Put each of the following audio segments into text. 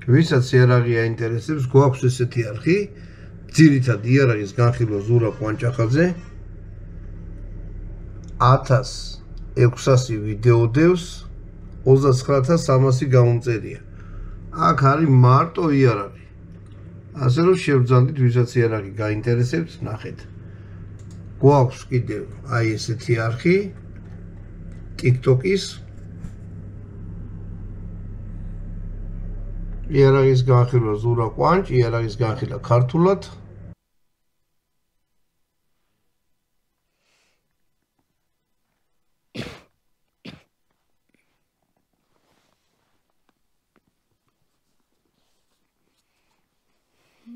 ვისაც იარაღი აინტერესებს, გვაქვს ესეთი არხი, ძირითად იარაღის განხილვა ზურაბ კვანჭახაძე 1600 ვიდეო დევს 29300 გამომწერია. აქ არის მარტო იარაღი. ასე რომ შევძანდით, ვისაც იარაღი გაინტერესებს, ნახეთ. გვაქვს კიდევ აი ესეთი არხი TikTok-ის იარაღის განხილვა ზურაბ კვანჭი, იარაღის განხილვა ქართულად.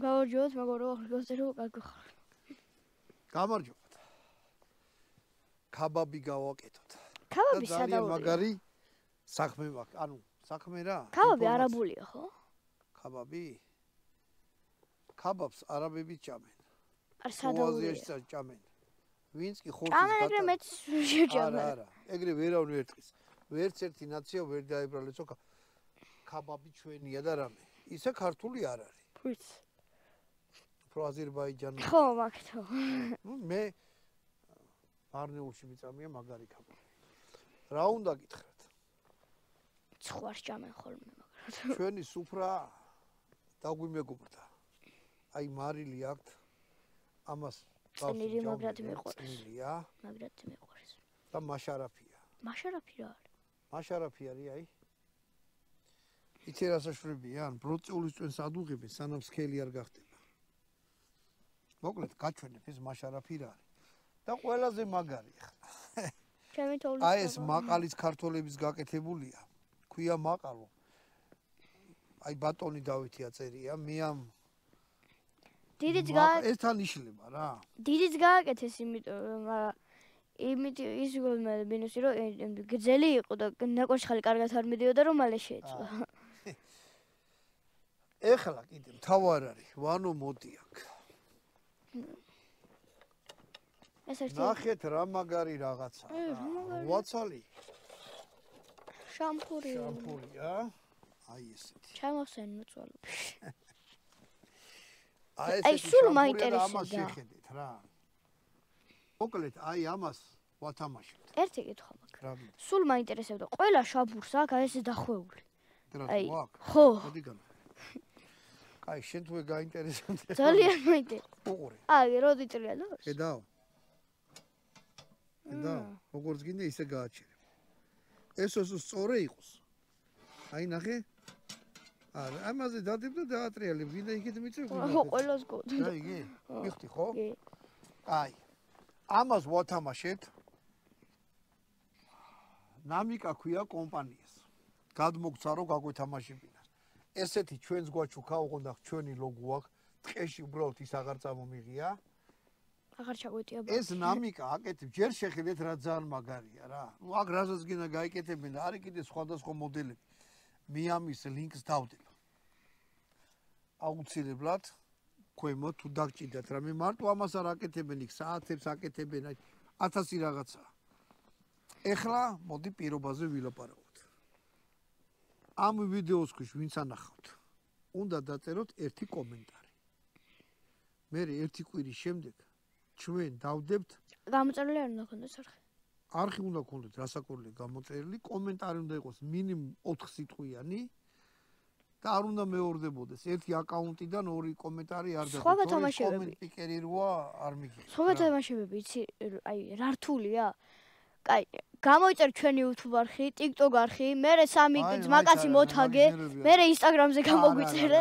გამარჯობათ, მეგობრებო, გასწრებო კარგი ხარ. გამარჯობათ. ქაბაბი გავაკეთოთ. ქაბაბი სადაური. მაგარი საქმე მაქვს. ანუ საქმე რა? ქაბაბი არაბულია, ხო? ქაბაბი? ქაბაბს არაბები ჭამენ. არ სადაურია. ოაზიაში ჭამენ. ვინც კი ხორცს ჭამენ, ეგრე მეც შეჭამენ. არა, ეგრე ვერავინ ერთხის. ვერც ერთი ნაცია ვერ დაებრალეს, ოკა. ქაბაბი ჩვენია და რამე. ისე ქართული არ არის. ვიცი. აზერბაიჯანი. ხო, მაგთო. მე არნეულში მიწამია მაგარი ქაბაბი. რა უნდა გითხრათ? ცხვარს ჭამენ ხოლმე მაგრამ. ჩვენი სუფრა დაგვიმეგობრდა. აი მარილი აქვთ. ამას წნილი მაგრად მიყვარს. წნილია. მაგრად მიყვარს. და მაშარაფია. მაშარაფი რა არის? მაშარაფი არის აი. იცი რა საშუალებია? ან ბროწეულის წვენს ადუღებენ, სანამ სქელი არ გახდება. მოკლედ გაჩვენებ ეს მაშარაფი რა არის. და ყველაზე მაგარია. ჩემი თოვლი. აი ეს მაყალის ქართველების გაკეთებულია. ქვია მაყალო. აი ბატონი დავითი აწერია, მე ამ დიდიც ეს თან იშლება რა. დიდიც გააკეთეს იმიტომ, მაგრამ იმით ის მინუსი რომ გძელი იყო და ნაკოშხალი კარგად არ მიდიოდა რომ მალე შეეწყო. ეხლა კიდე თავარ არის, ვანო მოდი აქ. ეს ერთი ნახეთ რა მაგარი რაღაცა. ვაცალი. შამპური. შამპურია. აი ესეთი. ჩამახსენო წვალებში. აი სულ მაინტერესებდა. ამას შეხედეთ რა. მოკლედ აი ამას ვათამაშებთ. ერთი კითხვა მაქვს. სულ მაინტერესებდა. ყველა შაბურს აქვს აი ესე დახვეული. აი ხო. მოდიგან. აი შენ თუ გაინტერესებდა. ძალიან მაინტერესებს. უყურე. აი როდი წრია და? ხედავ. ხედავ. როგორც გინდა ისე გააჩერე. ეს სწორე იყოს. აი ნახე. არა, ამაზე დადებ და დაატრიალებ. გინდა იქით მიწევ. ხო, ყველას გქონდა. და იგი? მიხდი ხო? აი. ამას ვათამაშეთ. ნამიკა ქვია კომპანიას. გადმოგცა რომ გაგვეთამაშებინა. ესეთი ჩვენს გვაჩუქა, ოღონდ ახ ჩვენი ლოგო აქვს. ტყეში უბრალოდ ის აღარ წამომიღია. აღარ ჩაგვეტია. ეს ნამიკა აკეთებ, ჯერ შეხედეთ რა ძალიან მაგარია რა. ნუ აქ რასაც გინდა გაიკეთებინა, არის კიდე სხვადასხვა მოდელები. მე ამის ლინკს დავდებ. აუცილებლად ქვემო თუ დაგჭიდათ რა, მე მარტო ამას არ აკეთებენ, იქ საათებს აკეთებენ, აი 1000 რაღაცაა. ეხლა მოდი პირობაზე ვილაპარაკოთ. ამ ვიდეოს ქვეშ ვინც ანახავთ, უნდა დაწეროთ ერთი კომენტარი. მე ერთი კვირის შემდეგ ჩვენ დავდებთ გამოწერილი არ უნდა ქონდეს არხი. არხი უნდა ქონდეს რასაკვირველია გამოწერილი, კომენტარი უნდა იყოს მინიმუმ 4 სიტყვიანი და არ უნდა მეორდებოდეს ერთი აკაუნტიდან 2 კომენტარი არ დაგვიწყოს. სხვა თამაშებები. კომენტიკერი როა არ მიგია. სხვა თამაშებები იცი, აი რა რთულია? კაი, გამოიწერ ჩვენი YouTube არხი, TikTok არხი, მერე სამი ძმაკაცი მოთაგე, მერე Instagram-ზე გამოგვიწერე.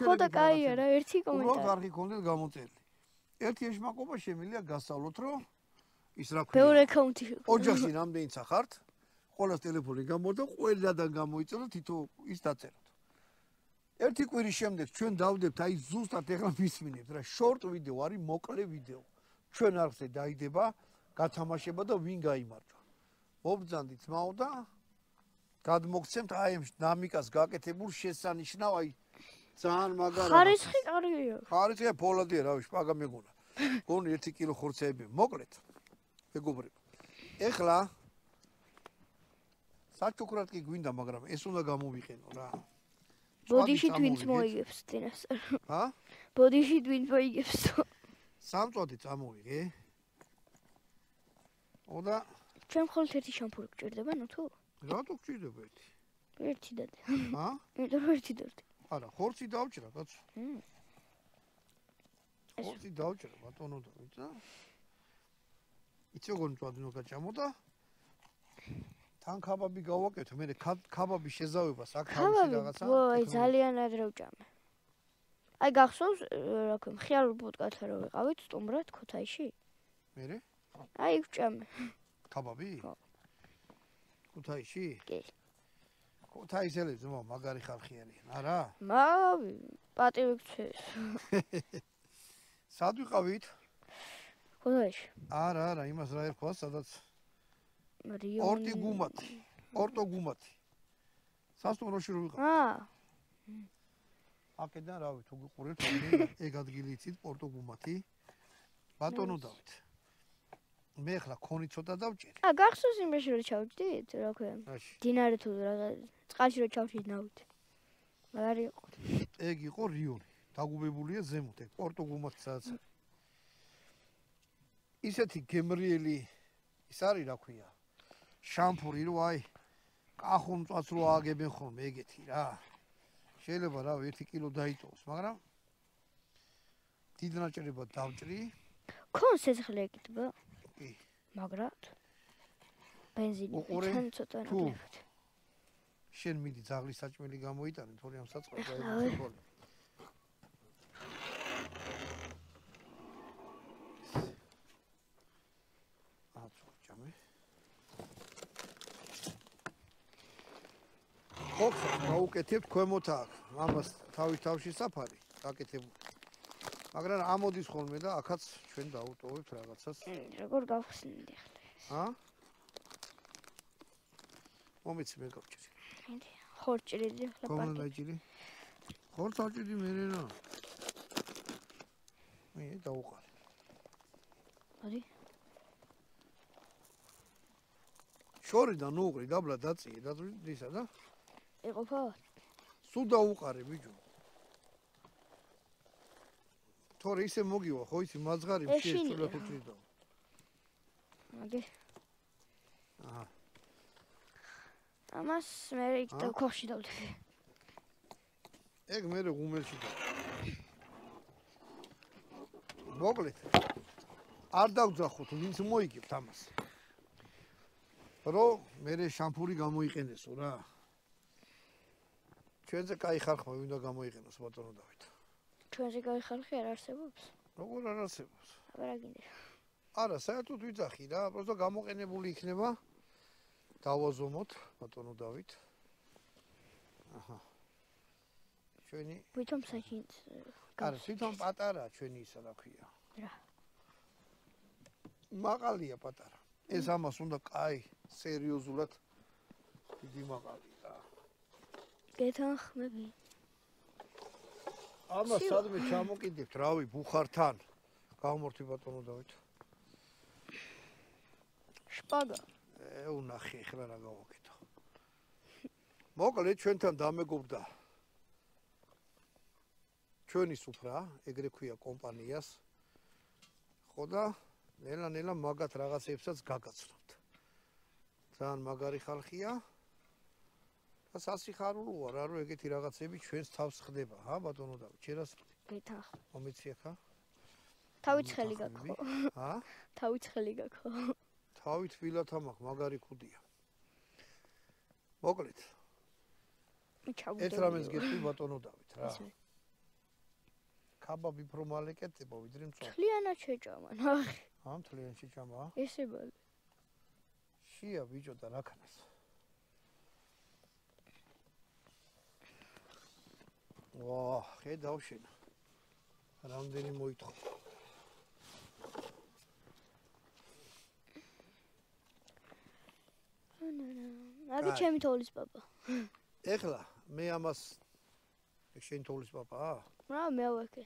ხო და კაია რა, ერთი კომენტარი. უბრალოდ არხი ქონდეს გამოწერილი. ერთი ეშმაკობა შემიძლია გასწავლოთ, რომ ის რა ქვია. ბევრი აკაუნტი. ოჯახში რამდენიც ახართ, ყველას ტელეფონი გამორდა, ყველადან გამოიწერო თითო ის დაწეროთ. ერთი კვირის შემდეგ ჩვენ დავდებთ, აი ზუსტად ეხლა მისმინებთ რა, short ვიდეო არის, მოკლე ვიდეო. ჩვენ არხზე დაიდება, გათამაშება და ვინ გაიმარჯვა. მობრძანდით ძმაო და გადმოგცემთ აი ამ ნამიკას გაკეთებულ შესანიშნავ აი ძალიან მაგარი. ხარისხი კარგია. ხარისხი ფოლადია რავი, შპაგა მეგონა. გონი 1 კილო ხორცეები. მოკლედ. მეგობრებო. ეხლა საჩუქრად კი გვინდა, მაგრამ ეს უნდა გამოვიყენო რა. ბოდიში twins მოიგებს წინასწარ. ჰა? ბოდიში twins მოიგებს. სამწვადი წამოვიღე. ოდა ჩვენ მხოლოდ ერთი შამპური გჭირდება, ნუ თუ? რატო გჭირდება ერთი? ერთი და. ჰა? იმიტომ რომ ერთი დორდი. არა, ხორცი დავჭრა, კაცო. ხორცი დავჭრა, ბატონო დავით და იცი როგორ მწვადი გაჭამოდა? თან ქაბაბი გავაკეთე, მე ქაბაბი შეზავებას აქ თავისი რაღაცა. ვაი, ძალიან ადრე ვჭამე. აი გახსოვს, რა ქვია, მხიალურ ბუდკათა რო ვიყავით სტუმრად ქუთაისში? მერე? აი ვჭამე. ქაბაბი? ხო. ქუთაისში? კი. ქუთაისელები ზომა მაგარი ხალხი არიან, არა? პატივი გცეს. სად ვიყავით? ქუთაისში. არა, იმას რა ერქვა, სადაც ორტი გუმათი, ორტო გუმათი. სასტუმროში რო ვიყავ. აქედან რავი, თუ გიყურებთ, ეგ ადგილი იცით, პორტო გუმათი. ბატონო დავით. მე ხლა ქონი ცოტა დავჭერი. გახსოვს იმაში რომ ჩავჭდით, რა ქვია? დინარე თუ რაღაც წყალში რომ ჩავჭდით ნავით. მაგარი იყო. ეგ იყო რიონი. დაგუბებულია ზემოთ, ეგ პორტო გუმათი სადაც. ისეთი გემრიელი ის არის, რა ქვია? შამპური რო აი კახუნწვაც რო ააგებენ ხოლმე ეგეთი რა. შეიძლება რა 1 კილო დაიტოვოს, მაგრამ დიდ ნაჭრებად დავჭრი. ქონ სეცხლე ეკითხება? კი. მაგრად ბენზინი თან ცოტა ნაკლებად. შენ მიდი ძაღლის საჭმელი გამოიტანე, თორე ამ საწყლად დაიწყო. აცოჭამე. ხოხს გაუკეთებთ ქვემოთ აქ. ამას თავში საფარი გაკეთებული. მაგრამ ამოდის ხოლმე და აქაც ჩვენ დაუტოვებთ რაღაცას. როგორ გავხსნით ახლა? ჰა? მომიცი მე გავჭირი. ხორჭრიდი ახლა პარტი. კომენ დაჭირი? ხორც აჭირი მერე რა. მე დაუყარე. მოდი. შორიდან უყრი დაბლა დაწიე დაწვისა და იყოფა? სულ დაუყარე ბიჭო. თორე ისე მოგივა ხო იცი მაზღარი შეცვლათ უჭირდა. მოდი. აჰა. ამას მე იქ და ქოხში დავდები. ეგ მე ღუმელში და. მოკლედ. არ დავძახოთ, ვინც მოიგებთ ამას. რო მე შამპური გამოიყენესო რა. ჩვენზე кай ხალხმა უნდა გამოიყენოს ბატონო დავით. ჩვენზე кай ხალხი არ არსებობს? როგორ არ არსებობს? რა გინდა? არა, საერთოდ ვიძახი რა, просто გამოყენებული იქნება. დავაზომოთ ბატონო დავით. აჰა. ჩვენი ვითომ საჩინც. არა, თვითონ პატარა ჩვენი ისა რა ქვია. რა. მაღალია პატარა. ეს ამას უნდა кай სერიოზულად დიდი მაღალი რა. გეთანხმები. ამას სადმე ჩამოკიდებთ, რავი, ბუხართან. გამომორთი ბატონო დავით. შპაგა. უნახე ახლა რა გავაკეთო. მოკლედ ჩვენთან დამეგობრდა ჩვენი სუფრა, ეგრე ქვია კომპანიას. ხო და ნელა მაგათ რაღაცებსაც გაგაცნობთ. ძალიან მაგარი ხალხია. და სასიხარულოა რა რომ ეგეთი რაღაცები ჩვენს თავს ხდება, ჰა ბატონო და ჩერას გეთახ. მომიცი ახლა. თავით ხელი გაქო. ჰა? თავით ხელი გაქო. თავით ვილათ ამახ მაგარი ქუდია. მოკლედ. ეს რამეს გეტყვი ბატონო დავით რა. ქაბაბი პრომალეკეთება ვიდრე მწვავ. თლიანად შეჭამა, ნახე. ამ თლიან შეჭამა? ესე ბალე. შია ბიჭო და რაკანას. ვა, ხედავ შენ. რამდენი მოითხო. აგი ჩემი თოვლის პაპა. ეხლა მე ამას შენ თოვლის პაპაა? რა მე ავაკე.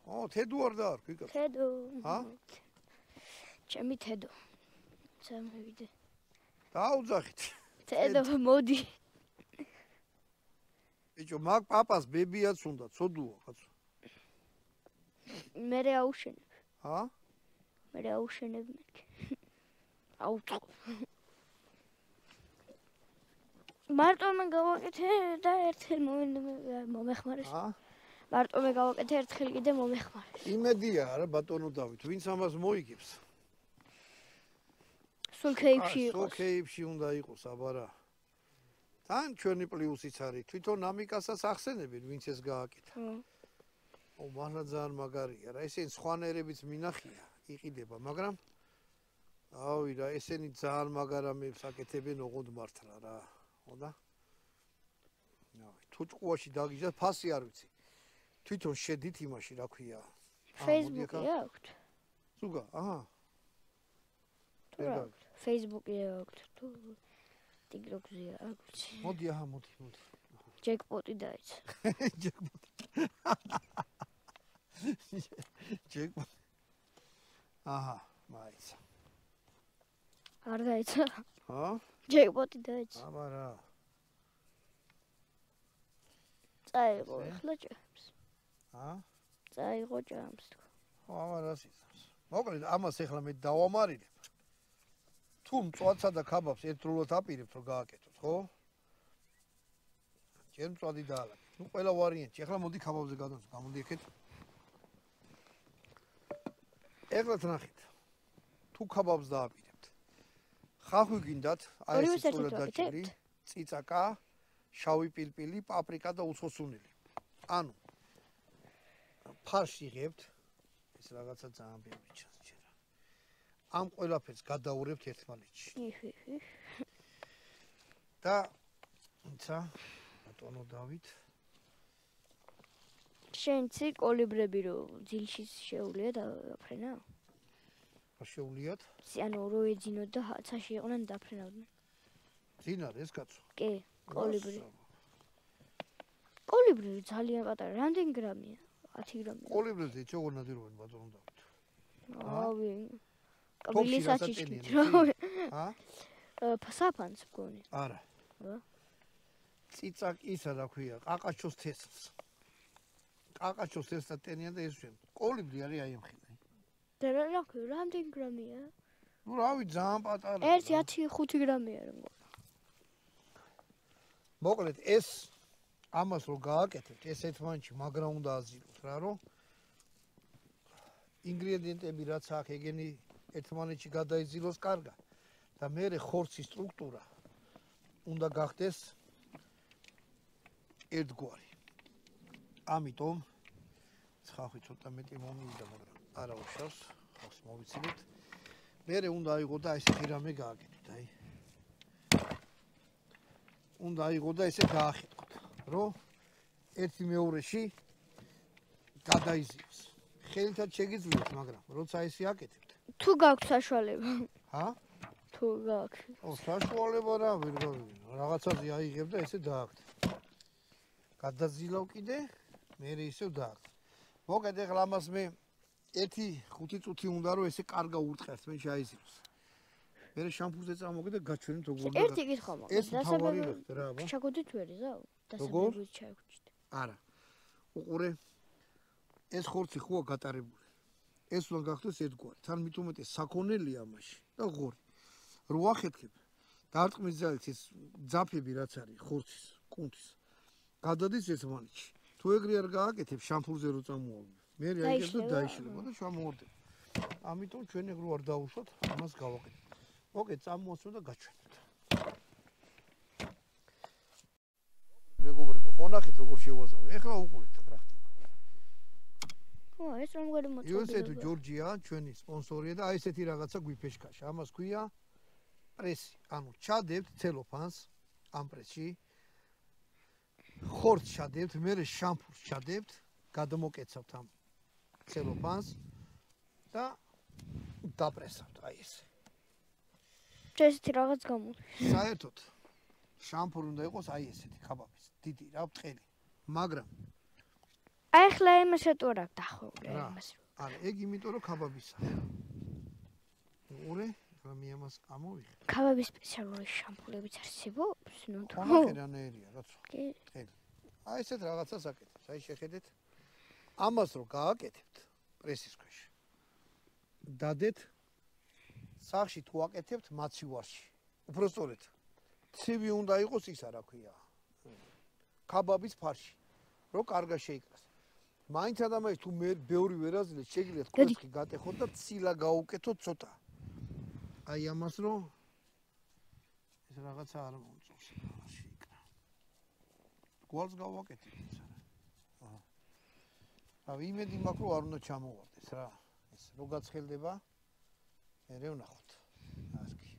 თედო არ დაარქვი კაცო. თედო. ჰა? ჩემი თედო. წამოვიდე. დაუძახით. თედო მოდი. ბიჭო, მაგ პაპას ბებიაც უნდა, ცოდუა, კაცო. მე აუშენებ. ჰა? მე აუშენებ მეთქი. აუწყო. მარტო მე გავაკეთე და ერთხელ მომეხმარეს. ჰა? მარტო მე გავაკეთე ერთხელ კიდე მომეხმარეს. იმედია რა ბატონო დავით, ვინც ამას მოიგებს. სულ ქეიფში სულ იყოს. ქეიფში უნდა იყოს, აბარა. თან ჩვენი პლუსიც არის. თვითონ ამიკასაც ახსენებენ, ვინც ეს გააკეთა. ო, მანდა ძალიან მაგარია რა. ესენი სხვანაირებიც მინახია, იყიდება, მაგრამ ავი რა, ესენი ძალიან მაგარ ამებს აკეთებენ, ოღონდ მართლა რა. ხოდა? თუ ჭკუაში დაგიჟდა ფასი არ ვიცი. თვითონ შედით იმაში, რა ქვია? Facebook-ი აქვთ? ზუგა, აჰა. Facebook-ი აქვთ თუ TikTok-ზე აქვთ. მოდი, აჰა, მოდი. ჯეკპოტი დაიცა. ჯეკპოტი. ჯეკპოტი. აჰა, მაიცა. არ დაიცა? ჰა? ჯეკპოტი დაიცა. აბარა. წაიღო ახლა ჭამს. ჰა? წაიღო ჭამს. ხო, აბარა სიცავს. მოკლედ, ამას ახლა მე დავამარილებ. თუ მწვადსა და ქაბაბს ერთდროულად აპირებთ რომ გააკეთოთ, ხო? ჯერ მწვადი დაალაგეთ. ნუ ყველა ვარიანტი. ახლა მოდი ქაბაბზე გადავწყვეტ. გამოდი ეკეთ. ახლა ნახეთ. თუ ქაბაბს დააპირებთ. ხახვი გინდათ, აი ეს სწორად დაჭერი, წიწაკა, შავი პილპილი, პაპრიკა და უცხოსუნელი. ანუ ფარში იღებთ. ეს რაღაცა ძალიან ბევრი ჩანს ჯერ. ამ ყველაფერს გადაურებთ ერთმანეთში. და ცა ბატონო დავით. შენცი კოლიბრები რო ძილში შეუძლია დაფრენა? შეუძლიათ? ანუ რო ეძინოთ და ცაში იყვნენ დაფრენავდნენ. ძინ არის ეს კაცო? კი, კოლიბრი. კოლიბრი ძალიან პატარა, რამდენი გრამია? 10 გრამია. კოლიბრებზე როგორ ნადირობენ ბატონო დავით? ავი. კაბილის აჩიჩკით რა. ჰა? საფანს მგონი. არა. რა? წიწაკისა რა ქვია, ყაყაჩოს თესლს. ყაყაჩოს თესლს ტენია და ეს შენ. კოლიბრი არის აი ამ ხილე. და რა ქვია, რამდენი გრამია? ნუ რავი, ძალიან პატარა. ერთი 10-5 გრამია რა მგონი. მოკლედ ეს ამას რო გააკეთებთ, ეს ერთმანეთში მაგრა უნდა აზიოთ რა, რომ ინგრედიენტები რაც აქ ეგენი ერთმანეთში გადაიზილოს კარგად და მერე ხორცის სტრუქტურა უნდა გახდეს ერთგვარი. ამიტომ ხახი ცოტა მეტი მომივიდა, მაგრამ არა უშავს, ხალხს მოვიცილეთ. მერე უნდა აიღო და ესეთი რამე გააკეთოთ, აი. უნდა აიღო და ესე გაახეთქოთ, რომ ერთი მეორეში გადაიზიოს. ხელითაც შეგიძლიათ, მაგრამ როცა ესე აკეთებთ. თუ გაქვთ საშუალება. ჰა? თუ გაქვთ. ო, საშუალება რა ვერ გავიგე. რაღაცაზე აიღებ და ესე დააკეთებ. გადაზილავ კიდე, მერე ისევ დააკეთებ. მოგეთ ახლა ამას მე 1-5 წუთი უნდა რომ ესე კარგა ურტყერთ, მე შეაიზილოს. მერე შამპურზე წამოგე და გაჩვენეთ როგორ და ერთი კითხვა მაქვს. ეს თავარი ვეხთ რა, აბა. ჩაგოდით ვერი ზაო? დასაბებუით ჩაგვჭით. არა. უყურე ეს ხორცი ხოა გატარებული. ეს უნდა გახდეს ერთგვარი. თან მით უმეტეს საქონელია ამაში და ღორი. რო ახეთქებ, დარტყმის ძალით ეს ძაფები რაც არის ხორცის, კუნთის. გადადის ერთმანეთში. თუ ეგრე არ გააკეთებ შამპურზე რო წამოავი. მე აიგებ და დაიშლება და შამოვარდება. ამიტომ ჩვენ ეგ რო არ დაუშვათ, ამას გავაკეთებ. მოკეთ წამოასვო და გაჩვენეთ. მეგობრებო, ხო ნახეთ როგორ შევაზავე. ეხლა უყურეთ რა ხდება. ხო, ეს რომელი მოწოდია. იოსეტუ ჯორჯია, ჩვენი სპონსორია და აი ესეთი რაღაცა გვიფეშკაშა. ამას ქვია პრესი. ანუ ჩადებთ ცელოფანს ამ პრესში. ხორცს ჩადებთ, მერე შამპურს ჩადებთ, გადმოკეცავთ ამ ცელოფანს და დაპრესავთ აი ესე. ესეთი რაღაც გამოდის. საერთოდ შამპური უნდა იყოს აი ესეთი ქაბაბის, დიდი რა ბრტყელი. მაგრამ აი ახლა იმასაც თუ რა დახოვლე იმას. არა, ეგ იმიტომ რომ ქაბაბისაა. უყურე, ახლა მე ამას ამოვიღე. ქაბაბის სპეციალური შამპურებიც არსებობს? ნუ თუ. ხონახერანერია, რაცო. კი. ბრტყელი. აი ესეთ რაღაცას აკეთებს. აი შეხედეთ. ამას რო გააკეთებთ პრესის ქვეშ. დადეთ სახში თუ აკეთებთ მაცივარში. უფრო სწორედ. ცივი უნდა იყოს ის არა ქვია. კაბაბის ფარში. რო კარგა შეიკრას. მაინც ადამიანს თუ მე ბევრი ვერაზილეთ შეგიძლიათ კვერცხი გატეხოთ და ცილა გაუკეთოთ ცოტა. აი ამას რო ეს რაღაცა არ მომწონს შეიკრა. გვალს გავაკეთებ ეს არა. აი იმედი მაქვს რომ არ უნდა ჩამოვარდეს რა. ეს რო გაცხელდება მე ვნახოთ. ასკი.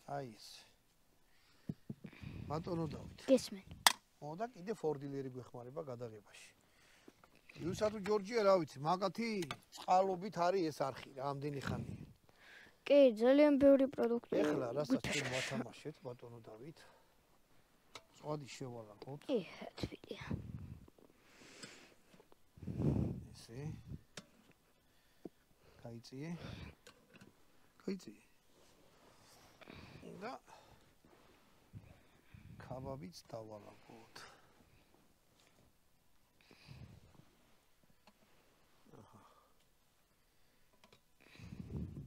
აი ეს. ბატონო დავით. გესმენ. და კიდე ფორდილერი გვეხმარება გადაღებაში. იუსატუ ჯორჯია რა ვიცი, მაგათი წყალობით არის ეს არხი რა, ამდენი ხანია. კი, ძალიან ბევრი პროდუქტი. ეხლა რასაც ჩვენ ვათამაშეთ, ბატონო დავით. წვადი შევალაგოთ. კი, თვიტია. ესე. გაიწიე. გაიწიე. და კაბაბიც დავალაგოთ.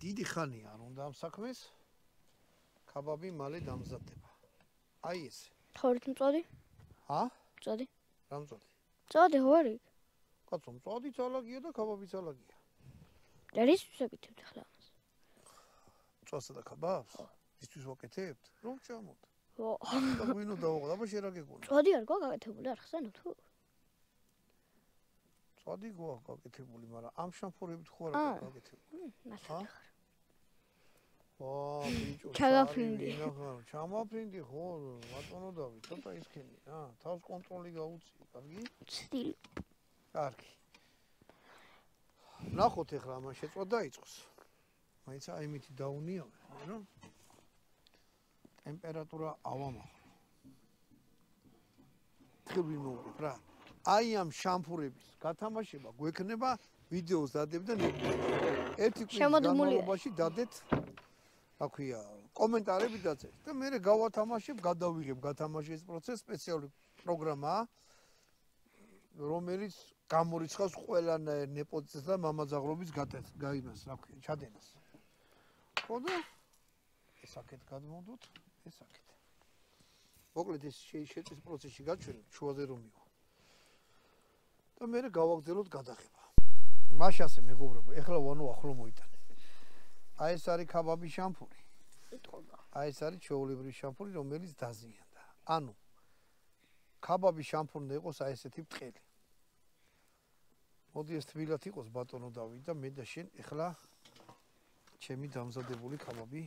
დიდი ხანი არ უნდა ამ საქმეს. კაბაბი მალე დამზადდება. აი ეს. ხორით მწოდი? ჰა? მწოდი. რა მწოდი? მწოდი ხო არის? კაცო, მწოდი ძალაგია და კაბაბი ძალაგია. არის ვსაკეთებთ ახლა ამას? მწვასა და კაბაბს? ისთვის ვაკეთებთ? რომ ჩამოთ. ო. და გვინო დავაღლა, აბა შენ რა გეკუნა? მწოდი არ გვაქვს გაკეთებული არხსენო თუ? მწოდი გვაქვს გაკეთებული, მაგრამ ამ შამფურებით ხო არ აქვს გაკეთებული? მასალა. ვა, ბიჭო, ჩამაფრინდი. ჩამაფრინდი ხო, ბატონო დავით, ცოტა ისქენი რა, თავს კონტროლი გაუწი, კარგი? ცდილ. კარგი. ნახოთ ეხლა ამან შეწვა დაიწყოს. მაინც აი მითი დაუნიავე, რა? ტემპერატურა ავამახო. თქვი მოვიდეთ რა. აი ამ შამფურების გათამაშება გვექნება ვიდეოს დადებ და ერთი კვირის განმავლობაში დადეთ რა ქვია კომენტარები დაწერთ და მე გავათამაშებ, გადავიღებ გათამაშების პროცესს სპეციალური პროგრამაა რომელიც გამორიცხავს ყველანაირ ნეპოტიზმს და მამაძაღლობის გაიმას რა ქვია ჩადენას. ხო და ეს აქეთ გადმოვდოთ, ეს აქეთ. მოკლედ ეს შეწვის პროცესში გაჩვენებ შუაზე რომ მივა. და მე გავაგზავნოთ გადაღება. მაშასე მეგობრებო, ეხლა ვანო ახლო მოიტანე. აი ეს არის კაბაბის შამფური. აი ეს არის ჩვეულებრივი შამფური, რომელიც დაზიანდა. ანუ კაბაბის შამფური უნდა იყოს აი ესეთი ბრტყელი. მოდი ეს თბილად იყოს ბატონო დავით და მე და შენ ეხლა ჩემი დამზადებული კაბაბი.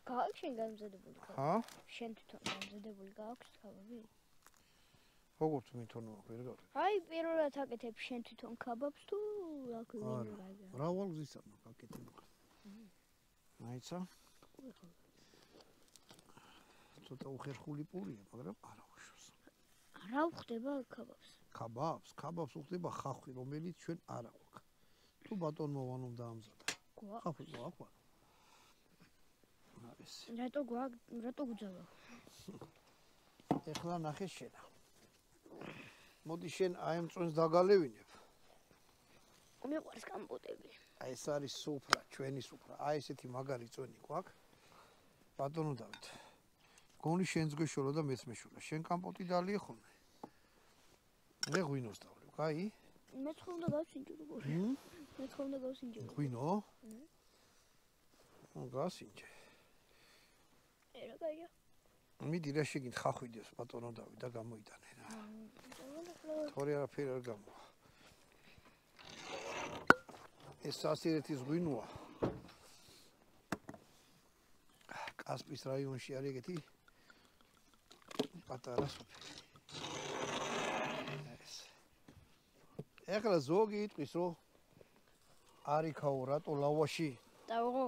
გააქვს შენ დამზადებული კაბაბი? ჰა? შენ თვითონ დამზადებული გააქვს კაბაბი? როგორ თვითონ ვერ გავთ? აი პირველად აკეთებ შენ თვითონ კაბაბს თუ რა ქვია? მრავალ გზისა მოგაკეთებ. აიცა? ცოტა უხერხული პურია, მაგრამ არა უშავს. რა უხდება კაბაბს? კაბაბს უხდება ხახვი, რომელიც ჩვენ არ აქვს. თუ ბატონმა ვანომ დაამზადა. ხახვი გვაქვს. ეს. რატო გძავა? ეხლა ნახე შენა. მოდი შენ აი ამ წონს დაგალევინებ. მიყვარს კომპოტები. აი ეს არის სუფრა, ჩვენი სუფრა. აი ესეთი მაგარი წონი გვაქვს. ბატონო დავით. გონი შენს გვეშოლა და მეც მეშოლა. შენ კომპოტი დალიე ხოლმე. მე ღვინოს დავლევ, კაი? მე ხო უნდა გავსინჯო როგორ? მე ხო უნდა გავსინჯო. ღვინო? გასინჯე. რა გაია? მიდი რა შეგინთ ხახვიდებს ბატონო დავით და გამოიტანე რა. თორე არაფერი არ გამოვა. ეს სასირეთის ღვინოა. კასპის რაიონში არის ეგეთი პატარა სოფელი. ეხლა ზოგი იტყვის რომ არიქაო რატო ლავაში? დავღო.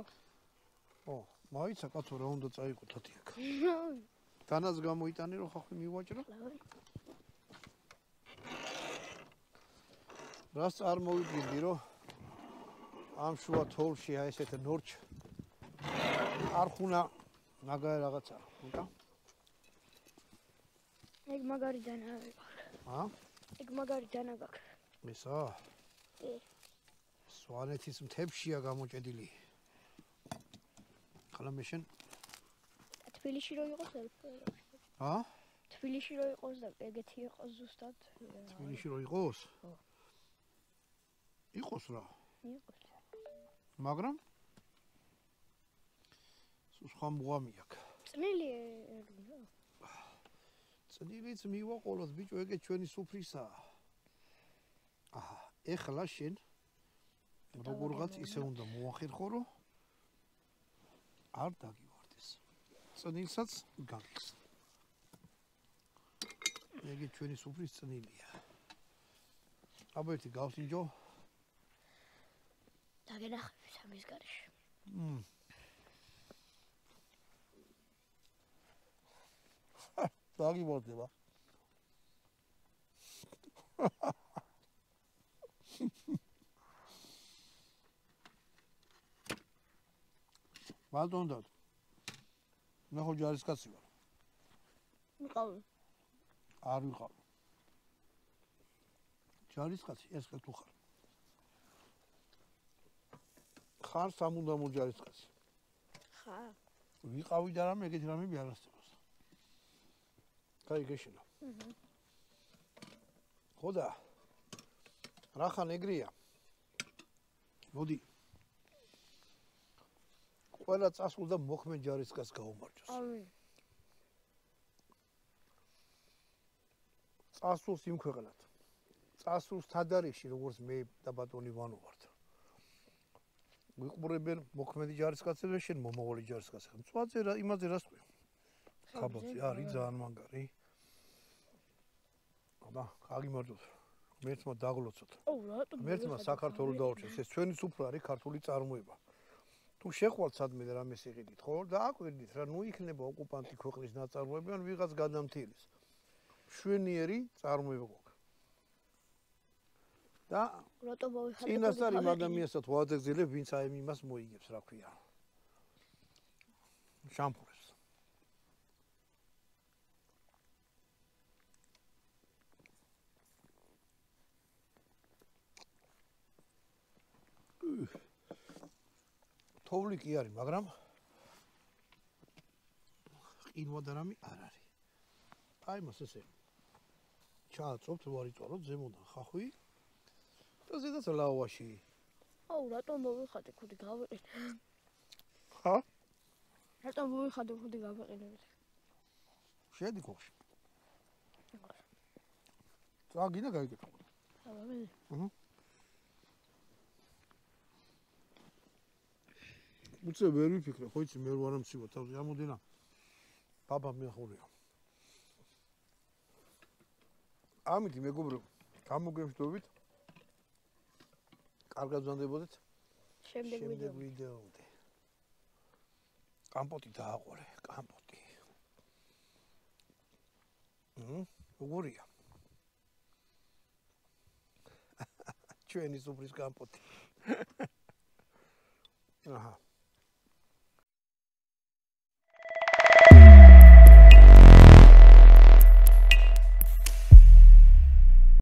ო, მაიცა კაცო რა უნდა წაიყო თათი აქ. თანაც გამოიტანე რომ ხახვი მივაჭრო. რას წარმოვიდგინდი რომ ამ შუა თოვლში აი ესეთ ნორჩ არ ხუნა მაგარი რაღაცა, ხუნდა? ეგ მაგარი დანა ა? ეგ მაგარი დანა გაქვს. ესა? კი. სვანეთის მთებშია გამოჭედილი. ხლა მე შენ თბილისში რო იყოს ა? თბილისში რო იყოს და ეგეთი იყოს ზუსტად. თბილისში რო იყოს? ხო. იყოს რა. იყოს. მაგრამ სხვა მუღამი აქვს. წნილი წნილიც მივაყოლოთ ბიჭო, ეგე ჩვენი სუფრისაა. აჰა, ეხლა შენ როგორღაც ისე უნდა მოახერხო, რომ არ დაგივარდეს. წნილსაც გაგიქს. ეგე ჩვენი სუფრის წნილია. აბა ერთი გავსინჯო. დაგენახები სამის გარეშე. დაგივარდება. ბალდონდად. მე ხო ჯარისკაცი ვარ. მიყავი. არ ვიყავ. ჯარისკაცი ეს ხე თუ ხარ. ხარ სამუდამო ჯარისკაცი. ხა. ვიყავი და რამე ეგეთი რამები არ ასწავლოს. კაი გეშინა. ხოდა. რახან ეგრეა. მოდი. ყველა წასულ და მოხმე ჯარისკაცს გაუმარჯოს. ამინ. წასულს იმ ქვეყნად. წასულს თადარიხში, როგორც მე და ბატონი ვანო ვართ. ვიყურებენ მოქმედი ჯარისკაცებს და შენ მომავალი ჯარისკაცები. მწვაძე რა იმაზე რას ყვი? ხაბოძე არის ძალიან მაგარი. აბა, გაგიმარჯოთ. მერცმა დაღლოცოთ. ოუ, რატომ? მერცმა საქართველოს დაურჩეს. ეს ჩვენი სუფრა არის ქართული წარმოება. თუ შეხვალთ სადმე და რამეს იყიდით, ხო? და აკვირდით რა, ნუ იქნება ოკუპანტი ქვეყნის ნაწარმოები ან ვიღაც გადამთილის. შვენიერი წარმოება გვაქვს. და რატომ მოიხადე? წინასწარ იმ ადამიანსაც ვაძეგზელებ, ვინც აი იმას მოიგებს, რა ქვია. შამპურებს. თოვლი კი არის, მაგრამ ყინვა და რამე არ არის. აი მას ესე ჩააწობთ, ვარიწვალოთ ზემოდან ხახვი და ზედაც ლავაში. აუ, რატომ მოიხადე ხუდი გავიყინე? ხა? რატომ მოიხადე ხუდი გავიყინე? შედი ქოხში. წაგინა გაიგეთ. აბა მე. უცე ვერ ვიფიქრე, ხო იცი მე ვარ ამცივო თავზე ამოდენა. ბაბა მეხურია. ამით მეგობრებო, გამოგემშვიდობით. კარგად ვზანდებოდეთ. შემდეგ ვიდეომდე. კამპოტი დააყოლე, კამპოტი. როგორია? ჩვენი სუფრის კამპოტი. აჰა.